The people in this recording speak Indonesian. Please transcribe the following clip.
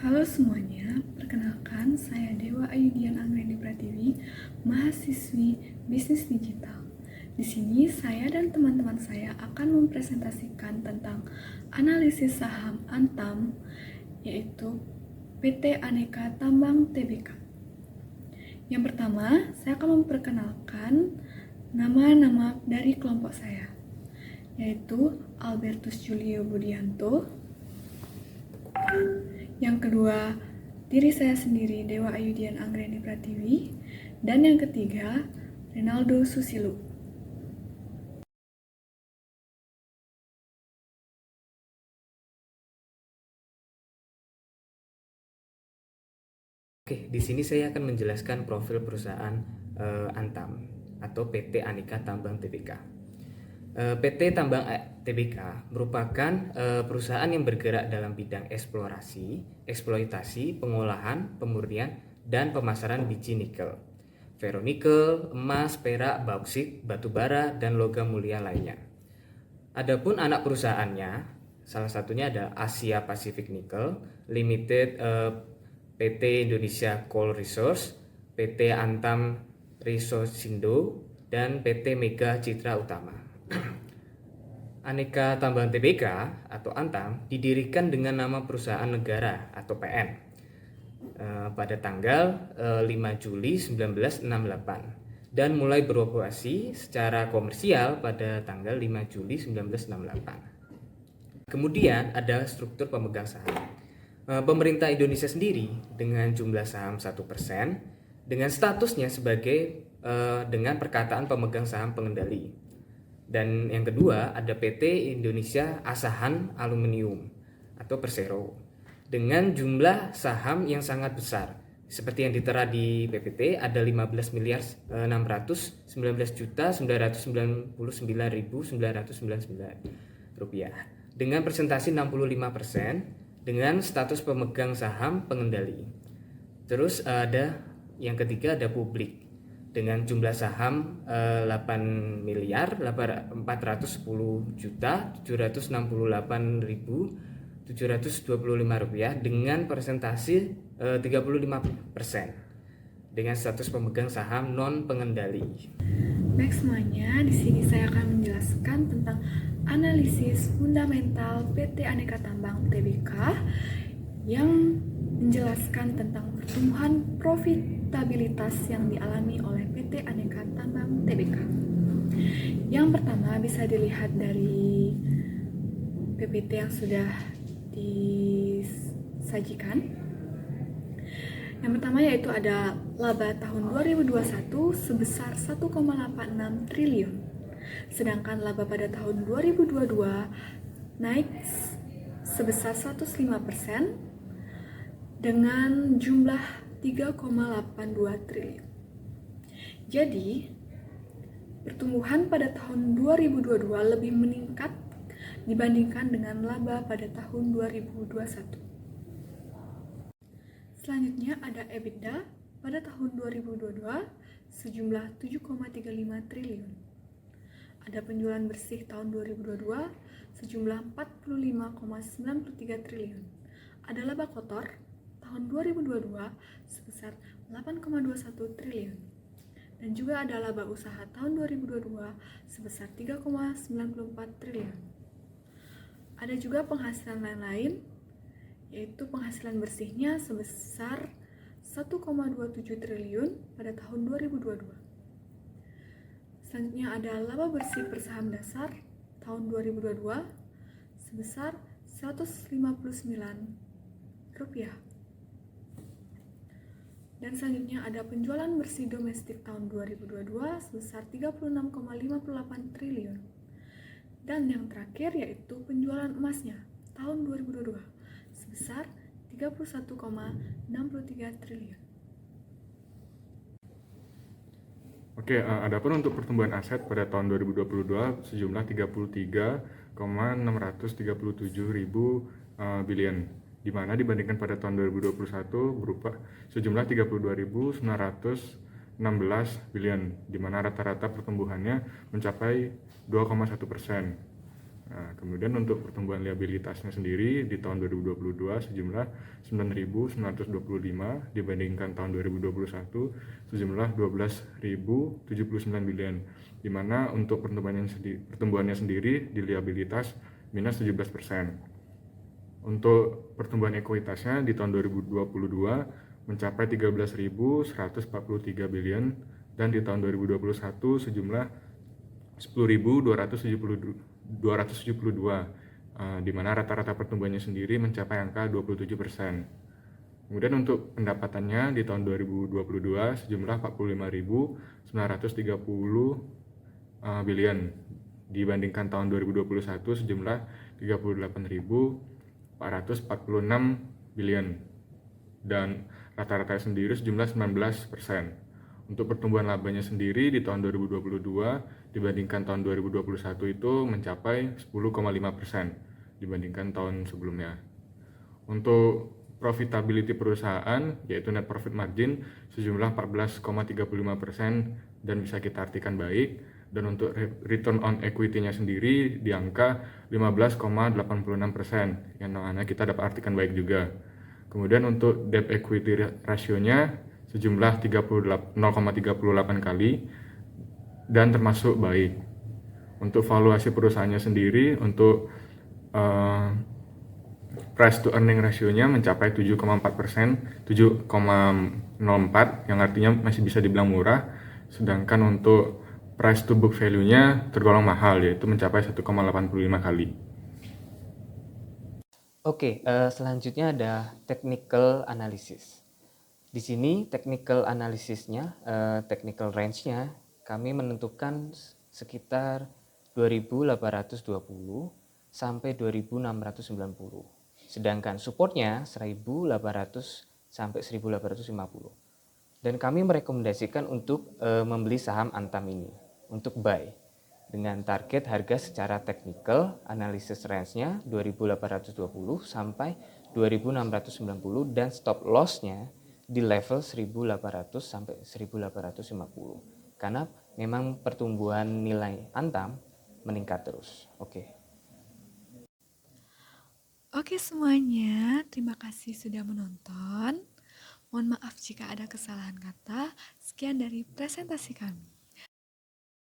Halo semuanya, perkenalkan saya Dewa Ayudian Anggreni Pratiwi, mahasiswi Bisnis Digital. Di sini saya dan teman-teman saya akan mempresentasikan tentang analisis saham Antam, yaitu PT Aneka Tambang Tbk. Yang pertama, saya akan memperkenalkan nama-nama dari kelompok saya, yaitu Albertus Julio Budianto. Yang kedua, diri saya sendiri, Dewa Ayudian Anggreni Pratiwi. Dan yang ketiga, Renaldo Susilo. Oke, di sini saya akan menjelaskan profil perusahaan Antam atau PT Aneka Tambang Tbk. PT Tambang Tbk merupakan perusahaan yang bergerak dalam bidang eksplorasi, eksploitasi, pengolahan, pemurnian, dan pemasaran biji nikel, ferronikel, emas, perak, bauksit, batu bara, dan logam mulia lainnya. Adapun anak perusahaannya, salah satunya ada Asia Pacific Nickel Limited, PT Indonesia Coal Resource, PT Antam Risosindo, dan PT Mega Citra Utama. Aneka Tambang Tbk atau Antam didirikan dengan nama perusahaan negara atau PN pada tanggal 5 Juli 1968 dan mulai beroperasi secara komersial pada tanggal 5 Juli 1968. Kemudian ada struktur pemegang saham. Pemerintah Indonesia sendiri dengan jumlah saham 1% dengan statusnya sebagai dengan perkataan pemegang saham pengendali. Dan yang kedua ada PT Indonesia Asahan Aluminium atau Persero dengan jumlah saham yang sangat besar. Seperti yang ditera di PPT ada 15.619.999.999 rupiah dengan presentasi 65% dengan status pemegang saham pengendali. Terus ada yang ketiga ada publik dengan jumlah saham 8.410.768.725 rupiah dengan presentasi 35% dengan status pemegang saham non pengendali. Baik semuanya, di sini saya akan menjelaskan tentang analisis fundamental PT Aneka Tambang Tbk yang menjelaskan tentang pertumbuhan profitabilitas yang dialami oleh PT Aneka Tambang Tbk. Yang pertama bisa dilihat dari PPT yang sudah disajikan. Yang pertama yaitu ada laba tahun 2021 sebesar 1,86 triliun. Sedangkan laba pada tahun 2022 naik sebesar 105% dengan jumlah 3,82 triliun. Jadi, pertumbuhan pada tahun 2022 lebih meningkat dibandingkan dengan laba pada tahun 2021. Selanjutnya ada EBITDA pada tahun 2022 sejumlah 7,35 triliun. Ada penjualan bersih tahun 2022 sejumlah 45,93 triliun. Ada laba kotor tahun 2022 sebesar 8,21 triliun. Dan juga ada laba usaha tahun 2022 sebesar 3,94 triliun. Ada juga penghasilan lain-lain, yaitu penghasilan bersihnya sebesar 1,27 triliun pada tahun 2022. Selanjutnya ada laba bersih per saham dasar tahun 2022 sebesar 159 rupiah. Dan selanjutnya ada penjualan bersih domestik tahun 2022 sebesar 36,58 triliun. Dan yang terakhir yaitu penjualan emasnya tahun 2022 sebesar 31,63 triliun. Oke, adapun untuk pertumbuhan aset pada tahun 2022 sejumlah 33,637 ribu billion, di mana dibandingkan pada tahun 2021 berupa sejumlah 32.916 billion, di mana rata-rata pertumbuhannya mencapai 2,1%. Nah, kemudian untuk pertumbuhan liabilitasnya sendiri di tahun 2022 sejumlah 9.925 dibandingkan tahun 2021 sejumlah 12.079 billion, di mana untuk pertumbuhannya sendiri di liabilitas minus 17%. Untuk pertumbuhan ekuitasnya di tahun 2022 mencapai 13.143 billion dan di tahun 2021 sejumlah 10.272, di mana rata-rata pertumbuhannya sendiri mencapai angka 27%. Kemudian untuk pendapatannya di tahun 2022 sejumlah 45.930 billion dibandingkan tahun 2021 sejumlah 38.446 billion dan rata-rata sendiri sejumlah 19%. Untuk pertumbuhan labanya sendiri di tahun 2022 dibandingkan tahun 2021 itu mencapai 10,5% dibandingkan tahun sebelumnya. Untuk profitability perusahaan yaitu net profit margin sejumlah 14,35% dan bisa kita artikan baik, dan untuk return on equity-nya sendiri di angka 15,86% yang mana kita dapat artikan baik juga. Kemudian untuk debt equity ratio-nya sejumlah 0,38 kali dan termasuk baik. Untuk valuasi perusahaannya sendiri untuk price to earning ratio-nya mencapai 7,4%, 7,04 yang artinya masih bisa dibilang murah, sedangkan untuk price to book value-nya tergolong mahal yaitu mencapai 1,85 kali. Oke, selanjutnya ada technical analysis. Di sini technical analysisnya, technical range-nya kami menentukan sekitar 2.820 sampai 2.690. Sedangkan supportnya 1.800 sampai 1.850. Dan kami merekomendasikan untuk membeli saham Antam ini untuk buy dengan target harga secara technical analysis range-nya 2.820 sampai 2.690 dan stop loss-nya di level 1.800 sampai 1.850 karena memang pertumbuhan nilai Antam meningkat terus. Oke semuanya, terima kasih sudah menonton. Mohon maaf jika ada kesalahan kata. Sekian dari presentasi kami.